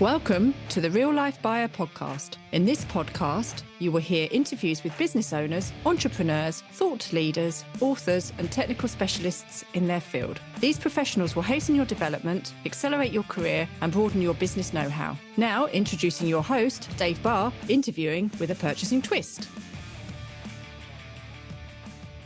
Welcome to the Real Life Buyer podcast. In this podcast, you will hear interviews with business owners, entrepreneurs, thought leaders, authors, and technical specialists in their field. These professionals will hasten your development, accelerate your career, and broaden your business know-how. Now, introducing your host, Dave Barr, interviewing with a purchasing twist.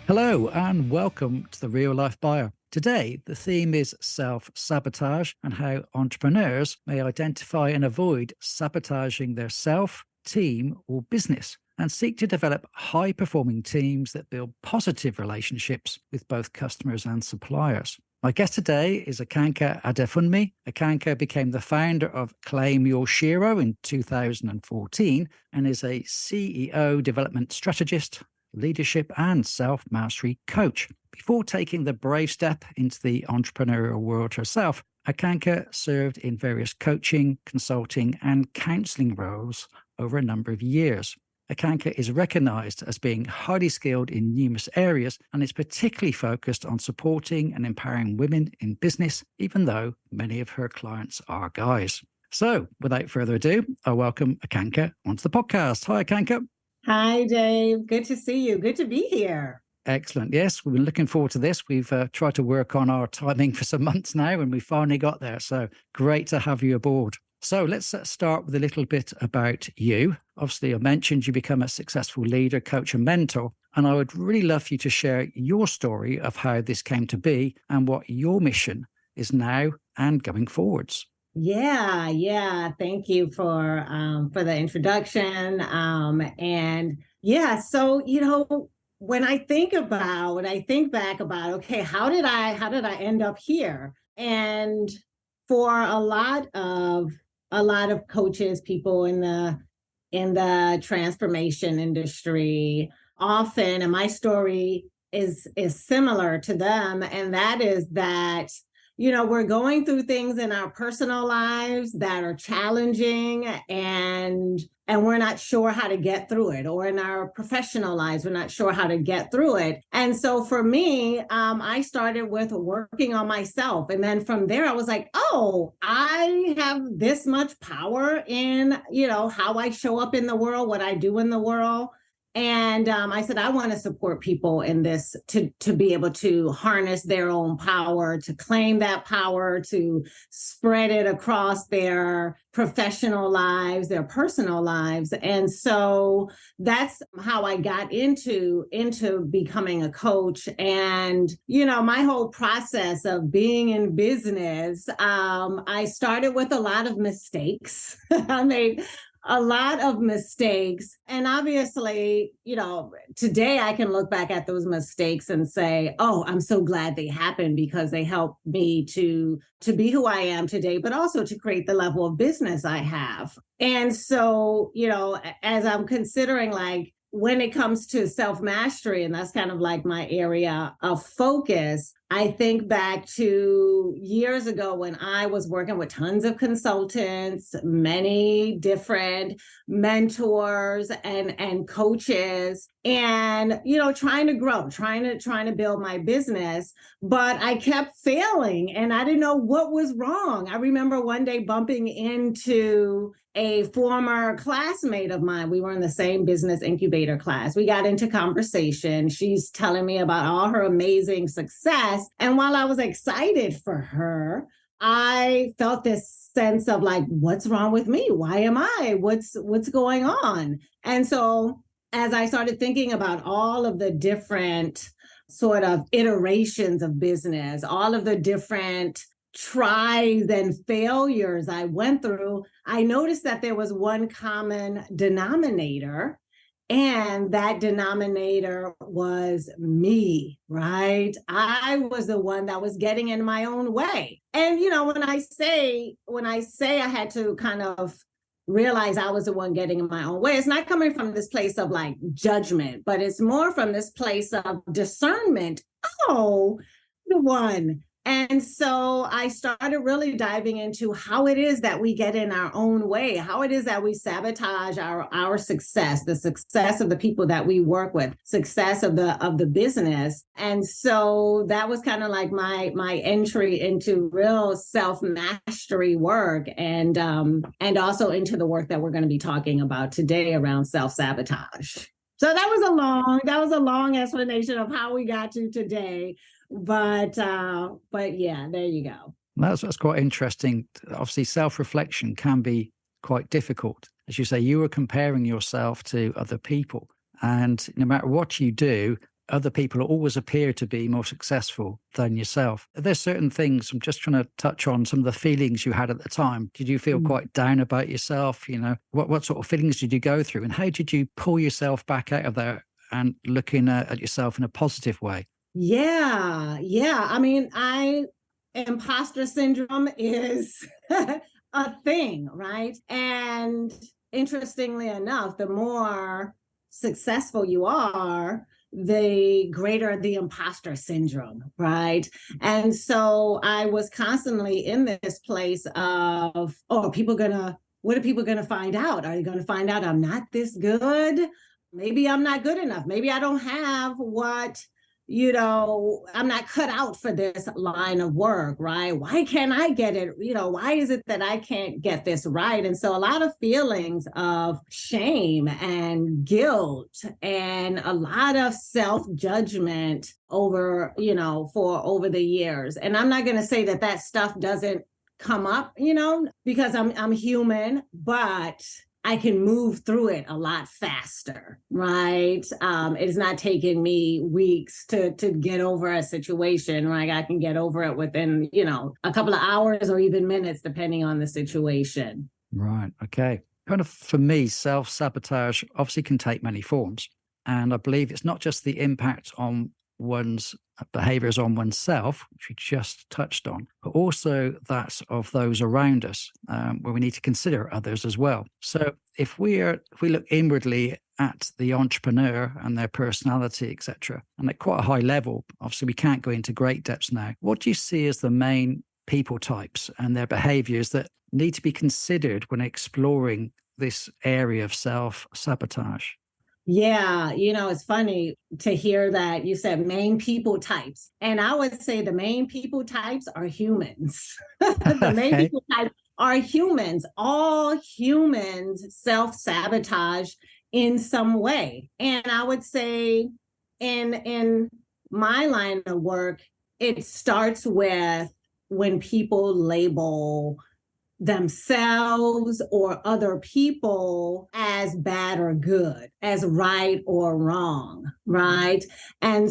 Hello, and welcome to the Real Life Buyer. Today, the theme is self-sabotage and how entrepreneurs may identify and avoid sabotaging their self, team, or business and seek to develop high-performing teams that build positive relationships with both customers and suppliers. My guest today is Akanke Adefunmi. Akanke became the founder of Claim Your Shero in 2014 and is a CEO Development Strategist, leadership and self-mastery coach. Before taking the brave step into the entrepreneurial world herself, Akanke served in various coaching, consulting, and counselling roles over a number of years. Akanke is recognised as being highly skilled in numerous areas and is particularly focused on supporting and empowering women in business, even though many of her clients are guys. So, without further ado, I welcome Akanke onto the podcast. Hi, Akanke. Hi, Dave. Good to see you. Good to be here. Excellent. Yes, we've been looking forward to this. We've tried to work on our timing for some months now, and we finally got there. So great to have you aboard. So let's start with a little bit about you. Obviously, I mentioned you become a successful leader, coach, and mentor. And I would really love for you to share your story of how this came to be and what your mission is now and going forwards. Yeah. Thank you for the introduction. So when I think back about, okay, how did I end up here? And for a lot of coaches, people in the transformation industry, often, and my story is similar to them, and that is that we're going through things in our personal lives that are challenging and we're not sure how to get through it, or in our professional lives, we're not sure how to get through it. And so for me, I started with working on myself. And then from there, I was like, oh, I have this much power in, how I show up in the world, what I do in the world. And I said, I want to support people in this to be able to harness their own power, to claim that power, to spread it across their professional lives, their personal lives. And so that's how I got into becoming a coach. And, my whole process of being in business, I started with a lot of mistakes. I made a lot of mistakes. And obviously, today I can look back at those mistakes and say, oh, I'm so glad they happened because they helped me to be who I am today, but also to create the level of business I have. And so, as I'm considering, like, when it comes to self-mastery, and that's kind of like my area of focus, I think back to years ago when I was working with tons of consultants, many different mentors and coaches, and, trying to grow, trying to build my business, but I kept failing and I didn't know what was wrong. I remember one day bumping into a former classmate of mine. We were in the same business incubator class. We got into conversation. She's telling me about all her amazing success. And while I was excited for her, I felt this sense of like, what's wrong with me? Why am I? What's going on? And so as I started thinking about all of the different sort of iterations of business, all of the different tries and failures I went through, I noticed that there was one common denominator, and that denominator was me, right? I was the one that was getting in my own way. And, when I say I had to kind of realize I was the one getting in my own way, it's not coming from this place of like judgment, but it's more from this place of discernment. Oh, the one And so I started really diving into how it is that we get in our own way, how it is that we sabotage our success, the success of the people that we work with, success of the business. And so that was kind of like my entry into real self-mastery work, and also into the work that we're going to be talking about today around self-sabotage. So that was a long explanation of how we got to today. But yeah, there you go. That's quite interesting. Obviously, self-reflection can be quite difficult. As you say, you were comparing yourself to other people. And no matter what you do, other people always appear to be more successful than yourself. There's certain things, I'm just trying to touch on some of the feelings you had at the time. Did you feel quite down about yourself? What sort of feelings did you go through? And how did you pull yourself back out of there and looking at yourself in a positive way? Yeah. I mean, imposter syndrome is a thing, right? And interestingly enough, the more successful you are, the greater the imposter syndrome, right? And so I was constantly in this place of, what are people gonna find out? Are they gonna find out I'm not this good? Maybe I'm not good enough. Maybe I don't have I'm not cut out for this line of work, right? Why can't I get it? Why is it that I can't get this right? And so a lot of feelings of shame and guilt and a lot of self-judgment over the years. And I'm not going to say that stuff doesn't come up, because I'm human, but I can move through it a lot faster, right? It's not taking me weeks to get over a situation. Like I can get over it within, a couple of hours or even minutes, depending on the situation. Right. Okay. Kind of for me, self-sabotage obviously can take many forms. And I believe it's not just the impact on one's behaviors on oneself, which we just touched on, but also that of those around us, where we need to consider others as well. So if we look inwardly at the entrepreneur and their personality, etc., and at quite a high level, obviously we can't go into great depths now. What do you see as the main people types and their behaviors that need to be considered when exploring this area of self-sabotage? Yeah, it's funny to hear that you said main people types. And I would say the main people types are humans. The main people types are humans. All humans self-sabotage in some way. And I would say in my line of work, it starts with when people label themselves or other people as bad or good, as right or wrong, right? And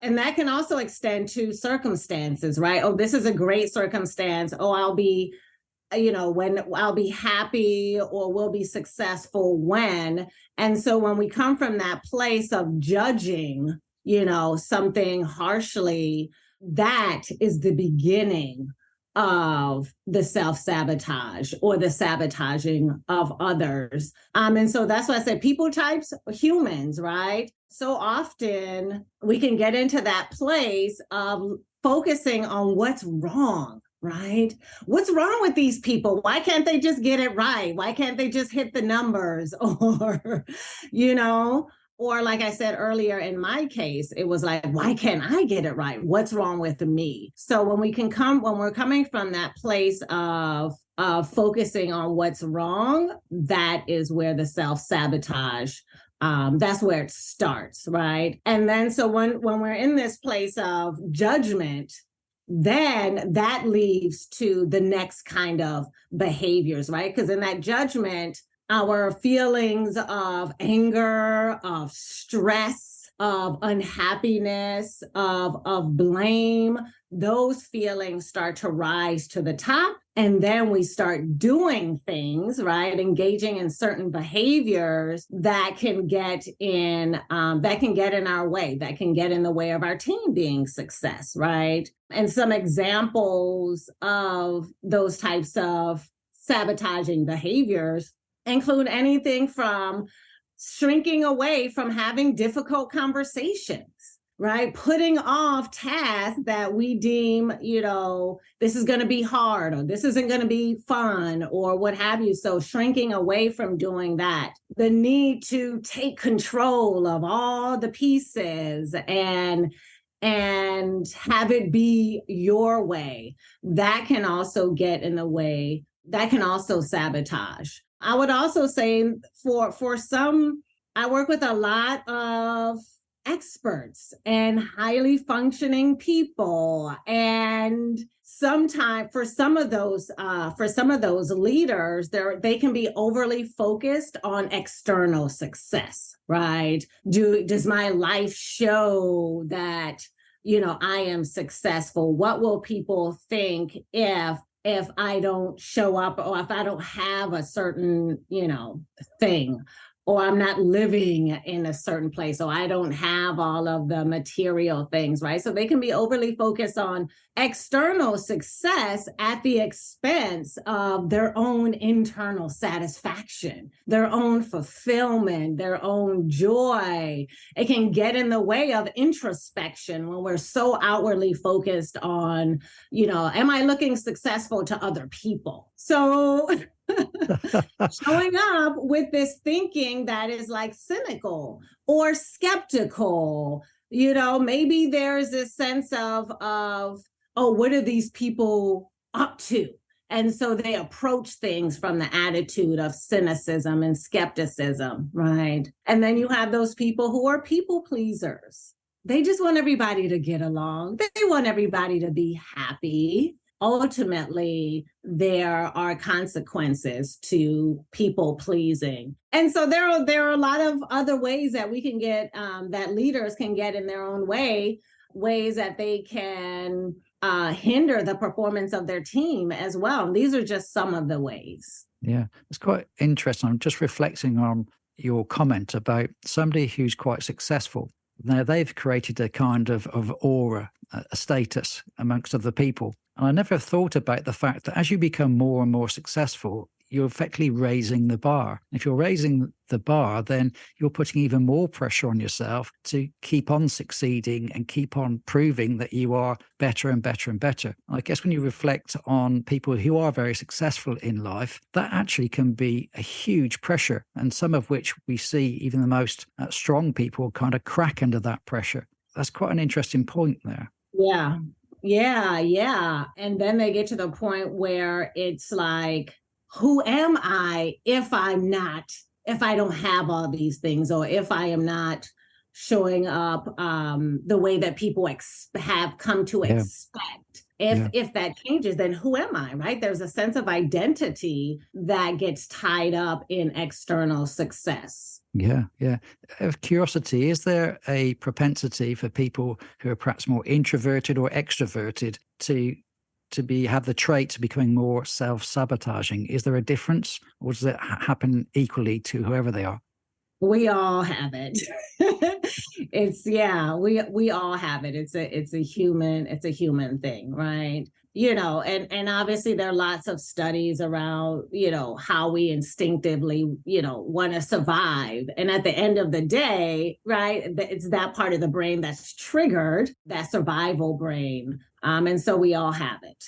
that can also extend to circumstances, right? Oh, this is a great circumstance. Oh, I'll be happy or will be successful when. And so when we come from that place of judging, something harshly, that is the beginning of the self-sabotage or the sabotaging of others. And so that's why I said people types, humans, right? So often we can get into that place of focusing on what's wrong, right? What's wrong with these people? Why can't they just get it right? Why can't they just hit the numbers? Or like I said earlier, in my case, it was like, why can't I get it right? What's wrong with me? So when we're coming from that place of focusing on what's wrong, that is where the self-sabotage, that's where it starts, right? And then so when we're in this place of judgment, then that leads to the next kind of behaviors, right? Because in that judgment, our feelings of anger, of stress, of unhappiness, of blame, those feelings start to rise to the top. And then we start doing things, right? Engaging in certain behaviors that can get in our way, that can get in the way of our team being success, right? And some examples of those types of sabotaging behaviors include anything from shrinking away from having difficult conversations, right? Putting off tasks that we deem, this is going to be hard, or this isn't going to be fun, or what have you. So shrinking away from doing that, the need to take control of all the pieces and have it be your way, that can also get in the way. That can also sabotage. I would also say for some, I work with a lot of experts and highly functioning people, and sometimes for some of those leaders, they can be overly focused on external success, right? Does my life show that I am successful? What will people think if I don't show up, or if I don't have a certain thing, or I'm not living in a certain place, or I don't have all of the material things, right? So they can be overly focused on external success at the expense of their own internal satisfaction, their own fulfillment, their own joy. It can get in the way of introspection when we're so outwardly focused on, am I looking successful to other people? So showing up with this thinking that is like cynical or skeptical, maybe there's this sense of, oh, what are these people up to? And so they approach things from the attitude of cynicism and skepticism, right? And then you have those people who are people pleasers. They just want everybody to get along. They want everybody to be happy. Ultimately, there are consequences to people pleasing. And so there are a lot of other ways that we can get, that leaders can get in their own way, ways that they can hinder the performance of their team as well. And these are just some of the ways. Yeah, it's quite interesting. I'm just reflecting on your comment about somebody who's quite successful. Now, they've created a kind of aura, a status amongst other people. And I never thought about the fact that as you become more and more successful, you're effectively raising the bar. If you're raising the bar, then you're putting even more pressure on yourself to keep on succeeding and keep on proving that you are better and better and better. I guess when you reflect on people who are very successful in life, that actually can be a huge pressure, and some of which we see even the most strong people kind of crack under that pressure. That's quite an interesting point there. Yeah. And then they get to the point where it's like, who am I if I don't have all these things, or if I am not showing up the way that people have come to expect? If that changes, then who am I, right? There's a sense of identity that gets tied up in external success. Yeah. Out of curiosity, is there a propensity for people who are perhaps more introverted or extroverted to have the trait of becoming more self-sabotaging? Is there a difference, or does it happen equally to whoever they are? We all have it. We all have it. It's a human thing, right? And obviously there are lots of studies around, how we instinctively, want to survive. And at the end of the day, right, it's that part of the brain that's triggered, that survival brain. And so we all have it.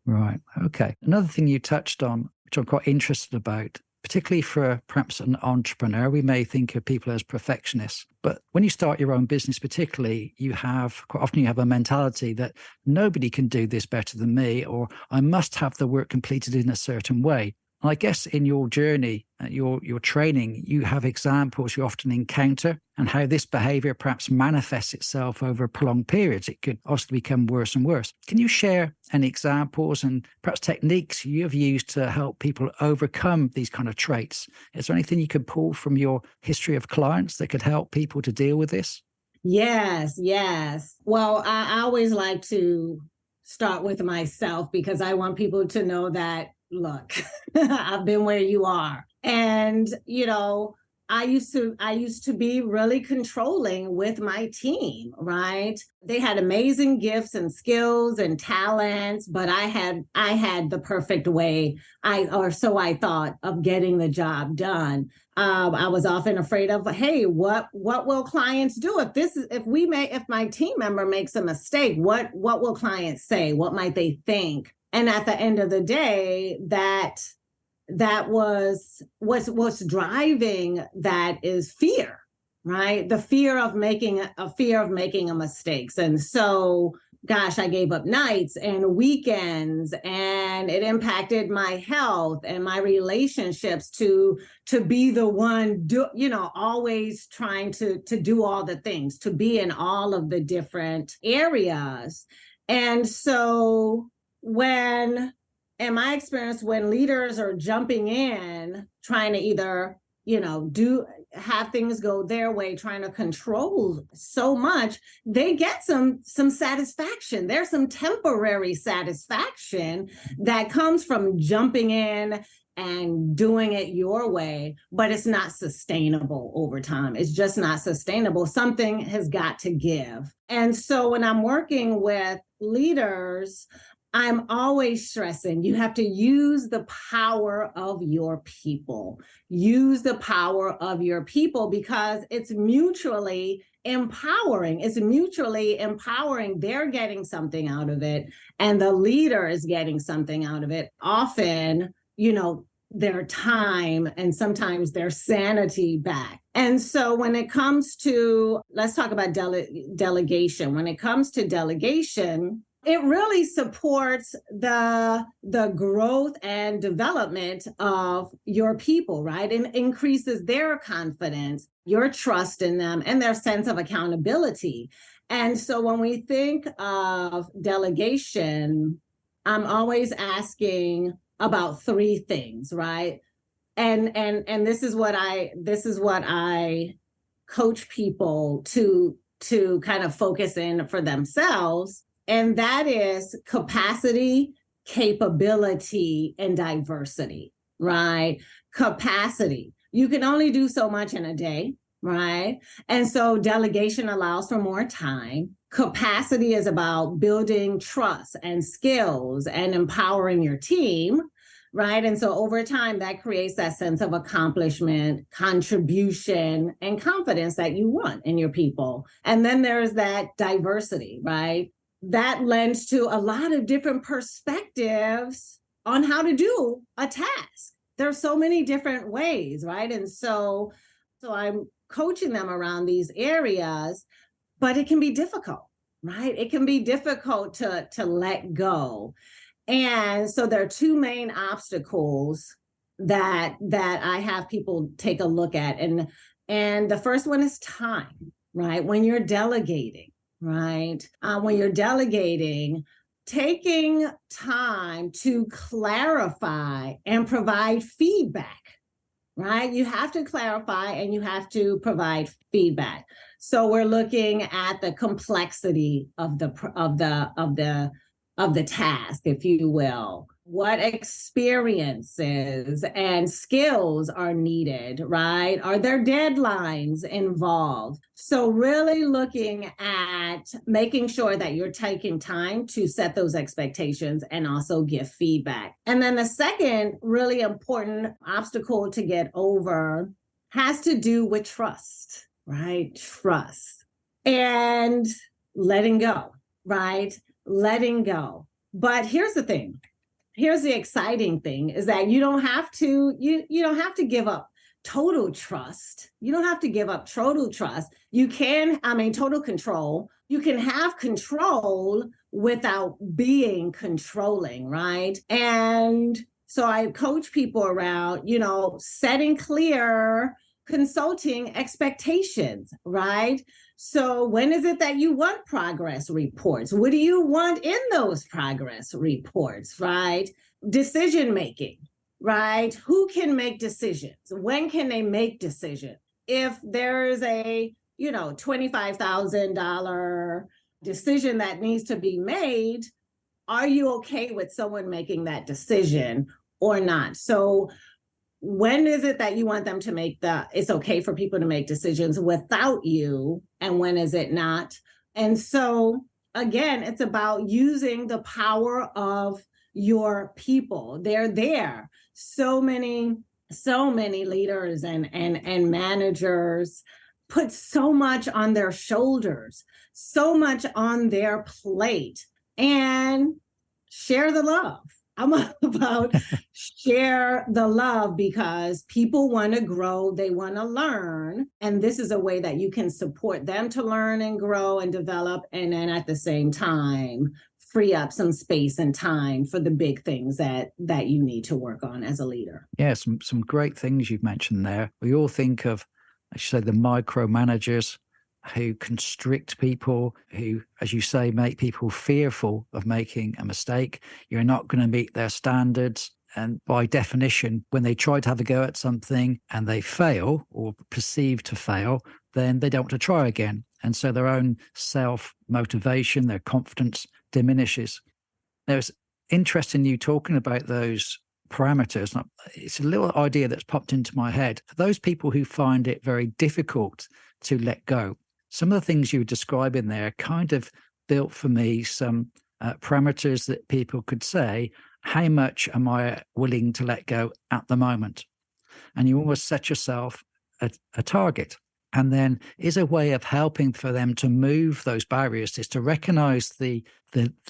Right. Okay. Another thing you touched on, which I'm quite interested about, particularly for perhaps an entrepreneur, we may think of people as perfectionists, but when you start your own business, particularly, quite often you have a mentality that nobody can do this better than me, or I must have the work completed in a certain way. I guess in your journey, your training, you have examples you often encounter and how this behavior perhaps manifests itself over prolonged periods. It could also become worse and worse. Can you share any examples and perhaps techniques you have used to help people overcome these kind of traits? Is there anything you could pull from your history of clients that could help people to deal with this? Yes. Well, I always like to start with myself, because I want people to know that, look, I've been where you are. And, I used to be really controlling with my team, right? They had amazing gifts and skills and talents, but I had the perfect way, so I thought, of getting the job done. I was often afraid of, hey, what will clients do if my team member makes a mistake? What will clients say? What might they think? And at the end of the day, that was what's driving that is fear, right? The fear of making a mistakes. And so, gosh, I gave up nights and weekends, and it impacted my health and my relationships to be the one, always trying to do all the things, to be in all of the different areas. And so in my experience, when leaders are jumping in, trying to either, have things go their way, trying to control so much, they get some satisfaction. There's some temporary satisfaction that comes from jumping in and doing it your way, but it's not sustainable over time. It's just not sustainable. Something has got to give. And so when I'm working with leaders, I'm always stressing you have to use the power of your people. Use the power of your people because it's mutually empowering. It's mutually empowering. They're getting something out of it, and the leader is getting something out of it. Often, their time and sometimes their sanity back. And so when it comes to, let's talk about delegation. When it comes to delegation, it really supports the growth and development of your people, right? And increases their confidence, your trust in them, and their sense of accountability. And so when we think of delegation, I'm always asking about three things, right? And this is what I coach people to kind of focus in for themselves. And that is capacity, capability, and diversity, right? Capacity. You can only do so much in a day, right? And so delegation allows for more time. Capacity is about building trust and skills and empowering your team, right? And so over time, that creates that sense of accomplishment, contribution, and confidence that you want in your people. And then there's that diversity, right? That lends to a lot of different perspectives on how to do a task. There's so many different ways, right? And so I'm coaching them around these areas, but it can be difficult, right? It can be difficult to let go. And so there are two main obstacles that I have people take a look at. And the first one is time, right? When you're delegating, right? When you're delegating, taking time to clarify and provide feedback, right? You have to clarify and you have to provide feedback. So we're looking at the complexity of the task, if you will. What experiences and skills are needed, right? Are there deadlines involved? So really looking at making sure that you're taking time to set those expectations and also give feedback. And then the second really important obstacle to get over has to do with trust, right? Trust and letting go, right? Letting go. But here's the thing. Here's the exciting thing is that you don't have to give up total trust. You don't have to give up total trust. You can, total control. You can have control without being controlling, right? And so I coach people around, setting clear consulting expectations, right? So when is it that you want progress reports? What do you want in those progress reports, right? Decision making, right? Who can make decisions? When can they make decisions? If there's a, $25,000 decision that needs to be made, are you okay with someone making that decision or not? So when is it that you want them to it's okay for people to make decisions without you, and when is it not? And so again, it's about using the power of your people. They're there. So many leaders and managers put so much on their shoulders, so much on their plate, and share the love. I'm about share the love, because people want to grow, they want to learn. And this is a way that you can support them to learn and grow and develop. And then at the same time, free up some space and time for the big things that you need to work on as a leader. Yeah, some great things you've mentioned there. We all think of, I should say, the micromanagers who constrict people, who, as you say, make people fearful of making a mistake. You're not going to meet their standards. And by definition, when they try to have a go at something and they fail or perceive to fail, then they don't want to try again. And so their own self-motivation, their confidence diminishes. There's interest in you talking about those parameters. It's a little idea that's popped into my head. For those people who find it very difficult to let go, some of the things you were describing there kind of built for me some parameters that people could say, how much am I willing to let go at the moment? And you almost set yourself a target. And then is a way of helping for them to move those barriers is to recognize the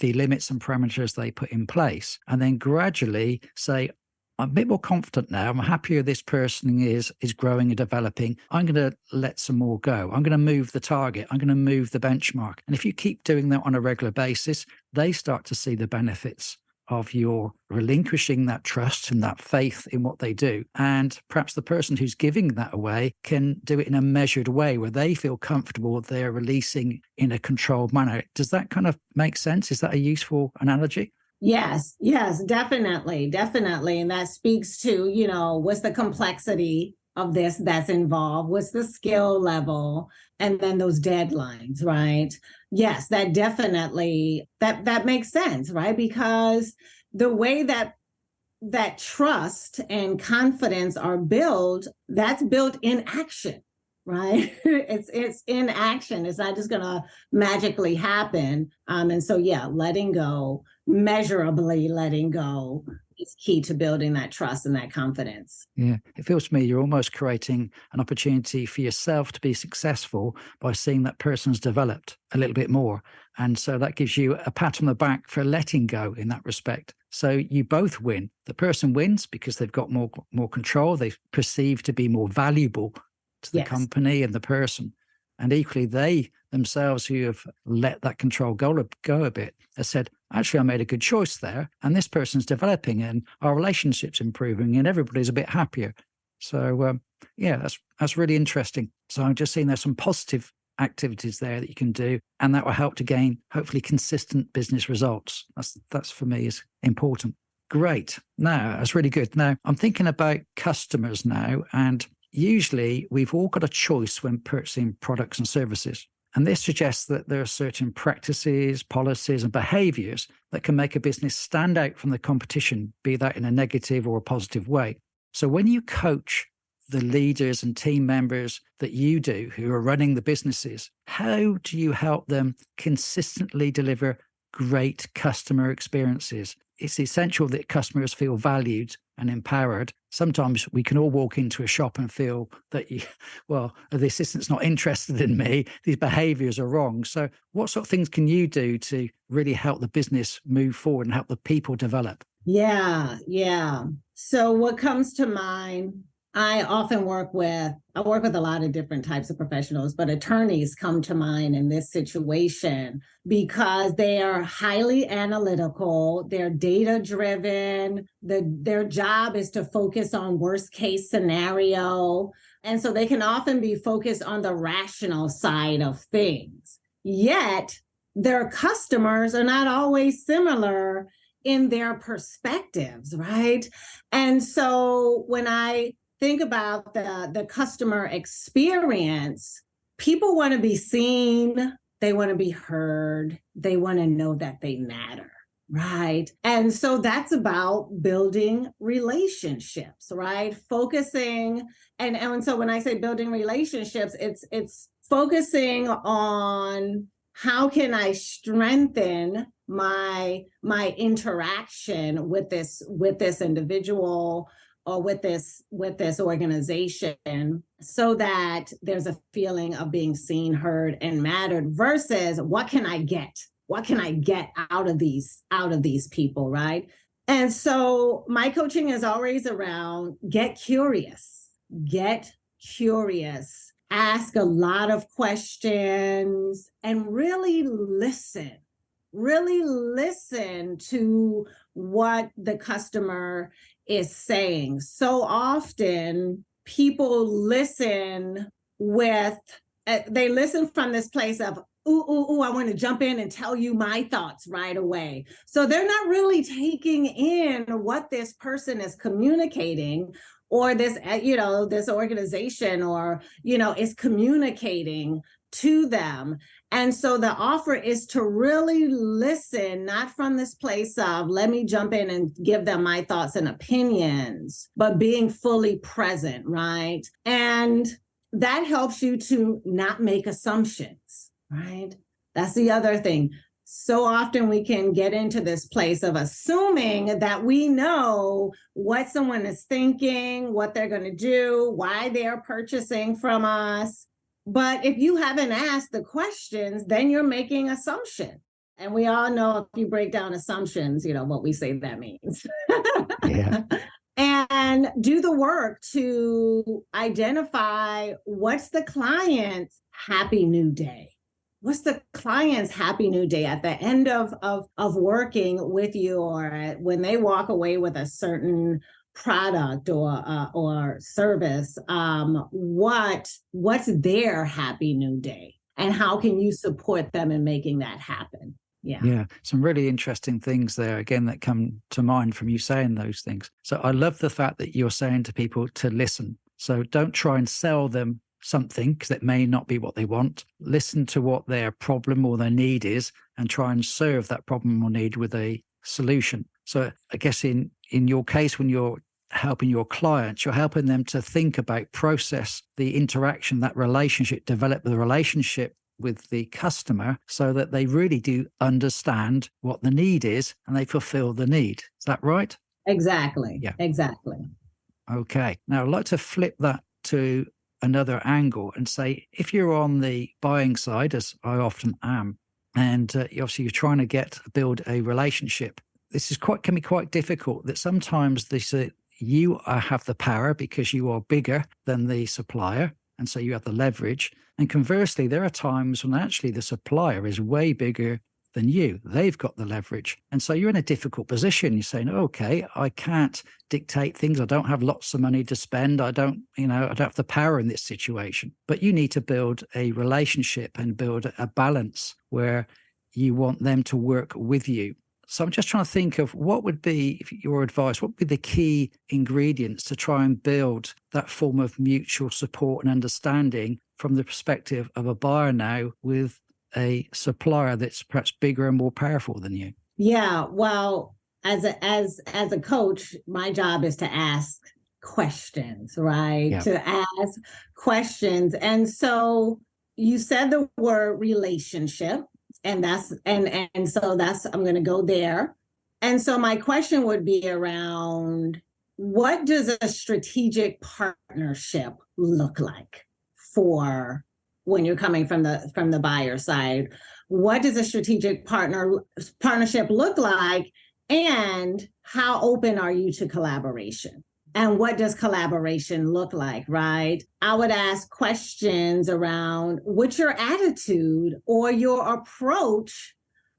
limits and parameters they put in place, and then gradually say, I'm a bit more confident now. I'm happier this person is growing and developing. I'm going to let some more go. I'm going to move the target. I'm going to move the benchmark. And if you keep doing that on a regular basis, they start to see the benefits of your relinquishing that trust and that faith in what they do. And perhaps the person who's giving that away can do it in a measured way where they feel comfortable they're releasing in a controlled manner. Does that kind of make sense? Is that a useful analogy? Yes, definitely. And that speaks to, what's the complexity of this that's involved? What's the skill level? And then those deadlines, right? Yes, that definitely, that makes sense, right? Because the way that trust and confidence are built, that's built in action, right? It's in action. It's not just going to magically happen. And so, letting go, measurably letting go is key to building that trust and that confidence. Yeah, it feels to me you're almost creating an opportunity for yourself to be successful by seeing that person's developed a little bit more. And so that gives you a pat on the back for letting go in that respect. So you both win. The person wins because they've got more control. They perceive to be more valuable to the company and the person. And equally, they themselves who have let that control go a bit have said, actually, I made a good choice there. And this person's developing and our relationship's improving and everybody's a bit happier. So, that's really interesting. So I'm just seeing there's some positive activities there that you can do, and that will help to gain, hopefully, consistent business results. That's for me is important. Great. Now, that's really good. Now, I'm thinking about customers now, and usually we've all got a choice when purchasing products and services. And this suggests that there are certain practices, policies, and behaviors that can make a business stand out from the competition, be that in a negative or a positive way. So when you coach the leaders and team members that you do who are running the businesses, how do you help them consistently deliver great customer experiences? It's essential that customers feel valued and empowered. Sometimes we can all walk into a shop and feel that, the assistant's not interested in me. These behaviors are wrong. So what sort of things can you do to really help the business move forward and help the people develop? Yeah. So what comes to mind, I often work with a lot of different types of professionals, but attorneys come to mind in this situation because they are highly analytical, they're data driven, their job is to focus on worst case scenario. And so they can often be focused on the rational side of things. Yet their customers are not always similar in their perspectives, right? And so when I think about the customer experience, people want to be seen, they want to be heard, they want to know that they matter, Right. And so that's about building relationships, right? Focusing. And so when I say building relationships, it's focusing on how can I strengthen my interaction with this individual or with this organization, so that there's a feeling of being seen, heard, and mattered, versus what can I get? What can I get out of these people, right? And so my coaching is always around get curious, ask a lot of questions, and really listen to what the customer is saying. So often people listen they listen from this place of, ooh, I want to jump in and tell you my thoughts right away. So they're not really taking in what this person is communicating, or this organization, or, is communicating to them. And so the offer is to really listen, not from this place of, let me jump in and give them my thoughts and opinions, but being fully present, right? And that helps you to not make assumptions, right? That's the other thing. So often we can get into this place of assuming that we know what someone is thinking, what they're going to do, why they're purchasing from us. But if you haven't asked the questions, then you're making assumptions. And we all know, if you break down assumptions, what we say that means. Yeah. And do the work to identify what's the client's happy new day. What's the client's happy new day at the end of working with you, or when they walk away with a certain product or service? What's their happy new day, and how can you support them in making that happen? Yeah, some really interesting things there, again, that come to mind from you saying those things. So I love the fact that you're saying to people to listen. So don't try and sell them something, because it may not be what they want. Listen to what their problem or their need is, and try and serve that problem or need with a solution. So I guess in your case, when you're helping your clients, you're helping them to think about, process the interaction, that relationship, develop the relationship with the customer, so that they really do understand what the need is and they fulfill the need. Is that right? Exactly. Yeah. Exactly. Okay. Now I'd like to flip that to another angle and say, if you're on the buying side, as I often am, and obviously you're trying to build a relationship, this can be quite difficult. That sometimes you have the power because you are bigger than the supplier, and so you have the leverage. And conversely, there are times when actually the supplier is way bigger than you. They've got the leverage. And so you're in a difficult position. You're saying, okay, I can't dictate things. I don't have lots of money to spend. I don't have the power in this situation. But you need to build a relationship and build a balance where you want them to work with you. So I'm just trying to think of what would be your advice, what would be the key ingredients to try and build that form of mutual support and understanding from the perspective of a buyer now with a supplier that's perhaps bigger and more powerful than you? Yeah, well, as a coach, my job is to ask questions, right? Yeah. To ask questions. And so you said the word relationship, and so I'm going to go there. And so my question would be around, what does a strategic partnership look like for when you're coming from the buyer side? What does a strategic partnership look like, and how open are you to collaboration? And what does collaboration look like, right? I would ask questions around what's your attitude or your approach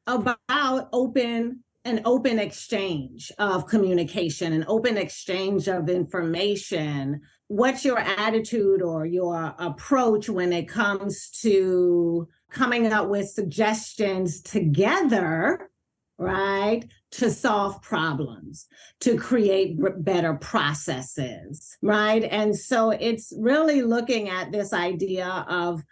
about an open exchange of communication, an open exchange of information. What's your attitude or your approach when it comes to coming up with suggestions together, right, to solve problems, to create better processes, right? And so it's really looking at this idea of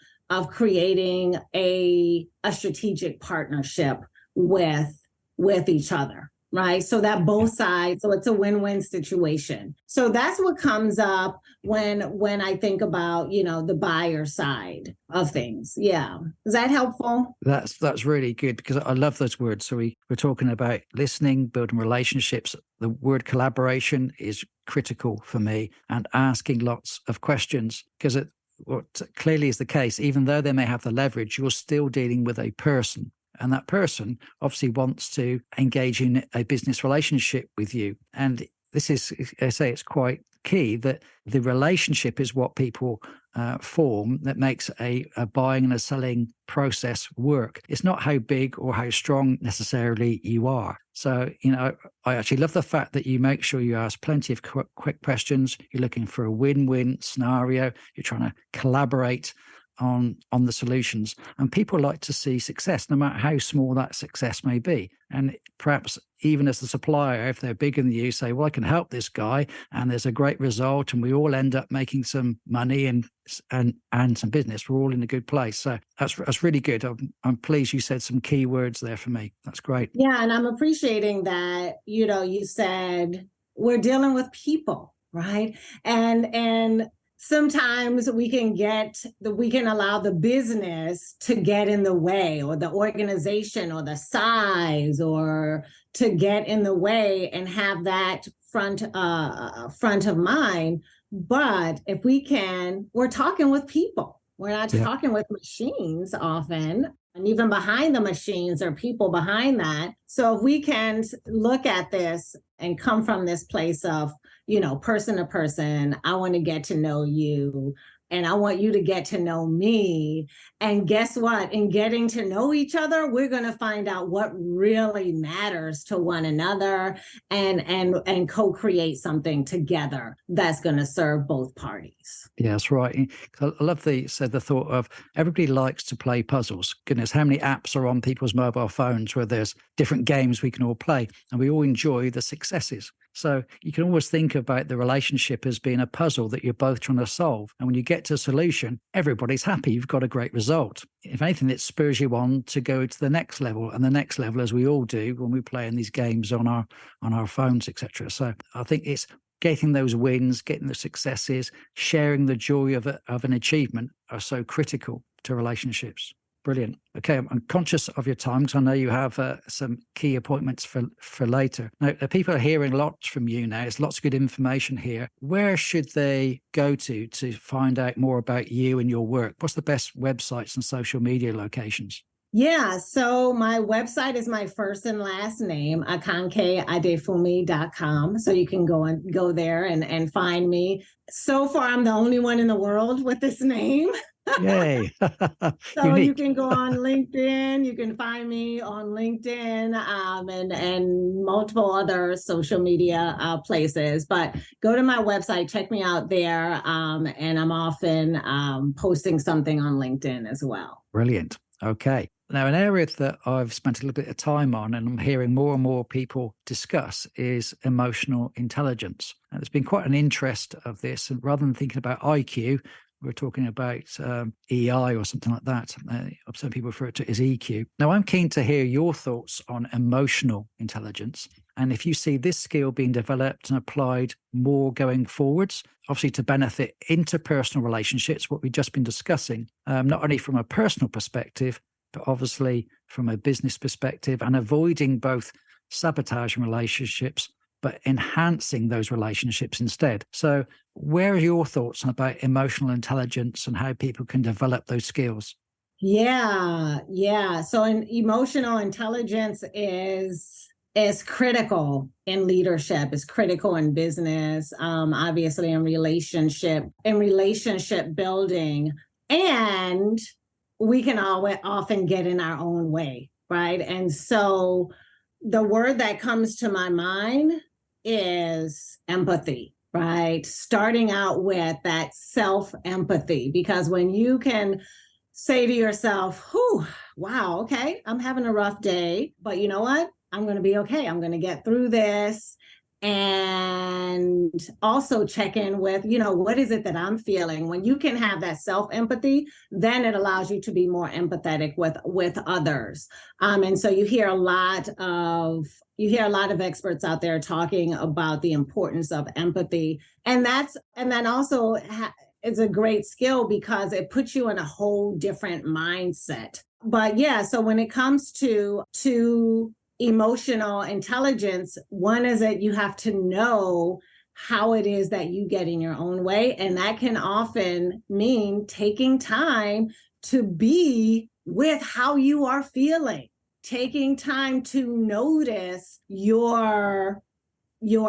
creating a strategic partnership with with each other, right? So that both sides, so it's a win-win situation. So that's what comes up when I think about, the buyer side of things. Yeah. Is that helpful? That's really good, because I love those words. So we're talking about listening, building relationships. The word collaboration is critical for me, and asking lots of questions, because what clearly is the case, even though they may have the leverage, you're still dealing with a person. And that person obviously wants to engage in a business relationship with you. And this is, I say, it's quite key that the relationship is what people form that makes a buying and a selling process work. It's not how big or how strong necessarily you are. So, I actually love the fact that you make sure you ask plenty of quick questions. You're looking for a win-win scenario. You're trying to collaborate on the solutions, and people like to see success, no matter how small that success may be. And perhaps even as the supplier, if they're bigger than you, say, well, I can help this guy and there's a great result and we all end up making some money and some business. We're all in a good place. So that's really good. I'm pleased you said some key words there for me. That's great. Yeah, and I'm appreciating that, you said we're dealing with people, right? And sometimes we can allow the business to get in the way, or the organization or the size, or to get in the way, and have that front of mind. But if we're talking with people. We're not talking with machines often. And even behind the machines are people behind that. So if we can look at this and come from this place of, person to person, I want to get to know you, and I want you to get to know me. And guess what? In getting to know each other, we're going to find out what really matters to one another, and co-create something together that's going to serve both parties. Yeah, that's right. I love the thought of everybody likes to play puzzles. Goodness, how many apps are on people's mobile phones where there's different games we can all play, and we all enjoy the successes. So you can always think about the relationship as being a puzzle that you're both trying to solve. And when you get to a solution, everybody's happy. You've got a great result. If anything, it spurs you on to go to the next level and the next level, as we all do when we play in these games on our phones, etc. So I think it's getting those wins, getting the successes, sharing the joy of an achievement are so critical to relationships. Brilliant. Okay, I'm conscious of your time because I know you have some key appointments for later. Now, people are hearing lots from you now. There's lots of good information here. Where should they go to find out more about you and your work? What's the best websites and social media locations? Yeah, so my website is my first and last name, akankeadefunmi.com. So you can go there and find me. So far, I'm the only one in the world with this name. Yay. So Unique. You can go on LinkedIn. You can find me on LinkedIn, and multiple other social media places. But go to my website, check me out there. And I'm often posting something on LinkedIn as well. Brilliant. Okay. Now, an area that I've spent a little bit of time on, and I'm hearing more and more people discuss, is emotional intelligence. And there's been quite an interest of this. And rather than thinking about IQ, we're talking about EI or something like that. Some people refer to it as EQ. Now, I'm keen to hear your thoughts on emotional intelligence, and if you see this skill being developed and applied more going forwards, obviously to benefit interpersonal relationships, what we've just been discussing, not only from a personal perspective, but obviously from a business perspective, and avoiding both sabotaging relationships, but enhancing those relationships instead. So where are your thoughts about emotional intelligence and how people can develop those skills? Yeah. So emotional intelligence is critical in leadership, is critical in business, obviously in relationship building. And we can often get in our own way, right? And so the word that comes to my mind is empathy, right? Starting out with that self-empathy, because when you can say to yourself, wow, okay, I'm having a rough day, but you know what? I'm going to be okay. I'm going to get through this. and also check in with, what is it that I'm feeling? When you can have that self-empathy, then it allows you to be more empathetic with others. And so you hear a lot of experts out there talking about the importance of empathy. And then also it's a great skill because it puts you in a whole different mindset. But yeah, so when it comes to emotional intelligence, one is that you have to know how it is that you get in your own way. And that can often mean taking time to be with how you are feeling, taking time to notice your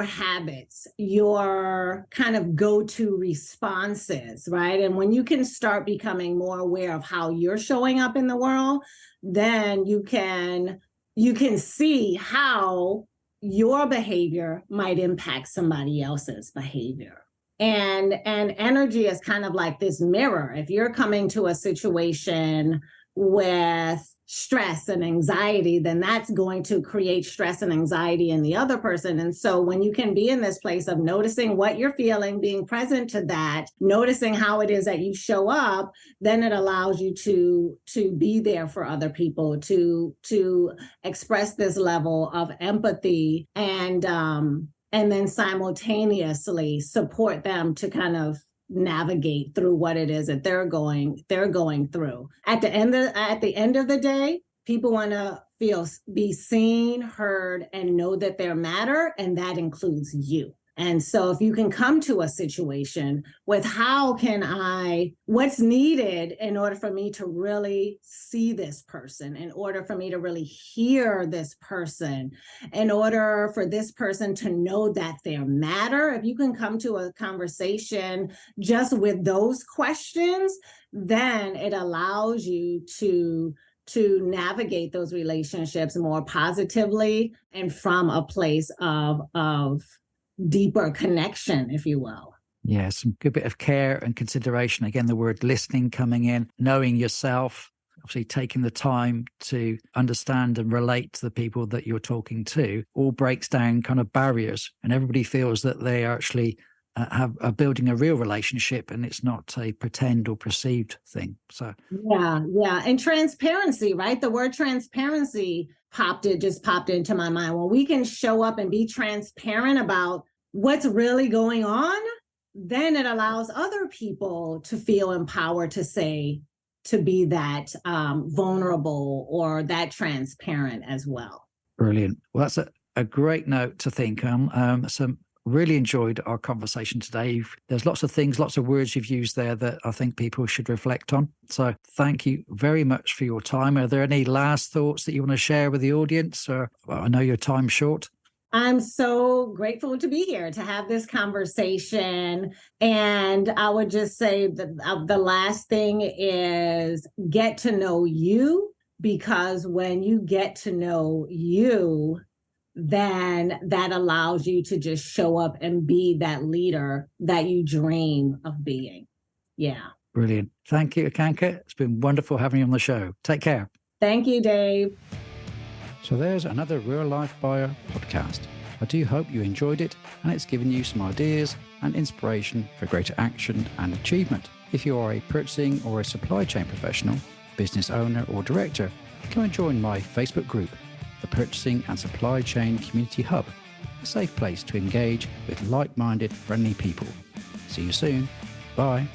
habits, your kind of go-to responses, right? And when you can start becoming more aware of how you're showing up in the world, then you can see how your behavior might impact somebody else's behavior. And energy is kind of like this mirror. If you're coming to a situation with stress and anxiety, then that's going to create stress and anxiety in the other person. And so when you can be in this place of noticing what you're feeling, being present to that, noticing how it is that you show up, then it allows you to be there for other people, to express this level of empathy and then simultaneously support them to kind of navigate through what it is that they're going through. At the end of the day, people want to be seen, heard, and know that they matter, and that includes you. And so if you can come to a situation with what's needed in order for me to really see this person, in order for me to really hear this person, in order for this person to know that they matter, if you can come to a conversation just with those questions, then it allows you to navigate those relationships more positively and from a place of deeper connection, if you will. Yeah, some good bit of care and consideration. Again, the word listening coming in, knowing yourself, obviously taking the time to understand and relate to the people that you're talking to, all breaks down kind of barriers, and everybody feels that they are actually are building a real relationship, and it's not a pretend or perceived thing. So yeah, and transparency, right? The word transparency just popped into my mind. When we can show up and be transparent about what's really going on, then it allows other people to feel empowered to be that vulnerable or that transparent as well. Brilliant. Well, that's a great note to think on. Really enjoyed our conversation today. There's lots of words you've used there that I think people should reflect on. So thank you very much for your time. Are there any last thoughts that you want to share with the audience? Or, well, I know your time's short. I'm so grateful to be here to have this conversation. And I would just say that the last thing is get to know you, because when you get to know you, then that allows you to just show up and be that leader that you dream of being. Yeah. Brilliant. Thank you, Akanke. It's been wonderful having you on the show. Take care. Thank you, Dave. So there's another Real Life Buyer podcast. I do hope you enjoyed it and it's given you some ideas and inspiration for greater action and achievement. If you are a purchasing or a supply chain professional, business owner or director, come and join my Facebook group, the Purchasing and Supply Chain Community Hub, a safe place to engage with like-minded, friendly people. See you soon. Bye.